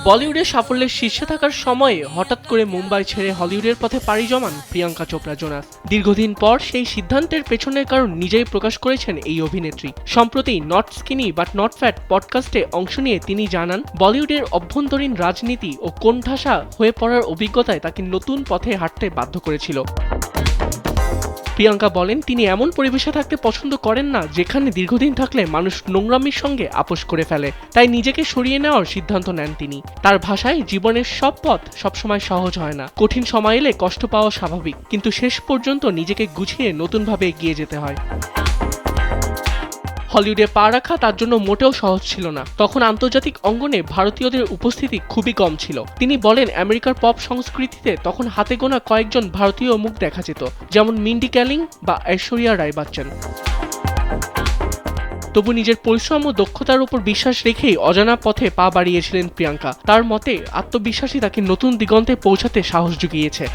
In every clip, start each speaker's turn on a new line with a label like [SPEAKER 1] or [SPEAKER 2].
[SPEAKER 1] বলিউডের সাফল্যের শীর্ষে থাকার সময়ে হঠাৎ করে মুম্বাই ছেড়ে হলিউডের পথে পাড়ি জমান প্রিয়াঙ্কা চোপড়া জোনাস। দীর্ঘদিন পর সেই সিদ্ধান্তের পেছনের কারণ নিজেই প্রকাশ করেছেন এই অভিনেত্রী। সম্প্রতি not skinny but not fat পডকাস্টে অংশ নিয়ে তিনি জানান, বলিউডের অভ্যন্তরীণ রাজনীতি ও কোণঠাসা হয়ে পড়ার অভিজ্ঞতায় তাকে নতুন পথে হাঁটতে বাধ্য করেছিল। প্রিয়াঙ্কা বলেন, তিনি এমন পরিবেশে থাকতে পছন্দ করেন না যেখানে দীর্ঘদিন থাকলে মানুষ নোংরামির সঙ্গে আপোষ করে ফেলে, তাই নিজেকে সরিয়ে নেওয়ার সিদ্ধান্ত নেন তিনি। তার ভাষায়, জীবনের সব পথ সবসময় সহজ হয় না, কঠিন সময় এলে কষ্ট পাওয়া স্বাভাবিক, কিন্তু শেষ পর্যন্ত নিজেকে গুছিয়ে নতুনভাবে এগিয়ে যেতে হয়। হলিউডে পা রাখা তার জন্য মোটেও সহজ ছিল না। তখন আন্তর্জাতিক অঙ্গনে ভারতীয়দের উপস্থিতি খুবই কম ছিল। তিনি বলেন, আমেরিকার পপ সংস্কৃতিতে তখন হাতে গোনা কয়েকজন ভারতীয় মুখ দেখা যেত, যেমন মিন্ডি ক্যালিং বা ঐশ্বরিয়া রায় বচ্চন। তবু নিজের পরিশ্রম ও দক্ষতার উপর বিশ্বাস রেখেই অজানা পথে পা বাড়িয়েছিলেন প্রিয়াঙ্কা। তার মতে, আত্মবিশ্বাসী তাকে নতুন দিগন্তে পৌঁছাতে সাহস জুগিয়েছে।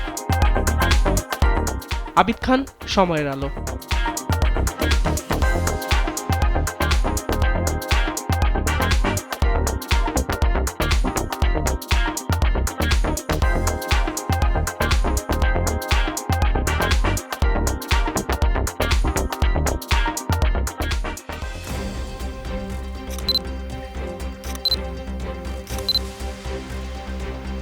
[SPEAKER 1] আবিদ খান, সময়ের আলো।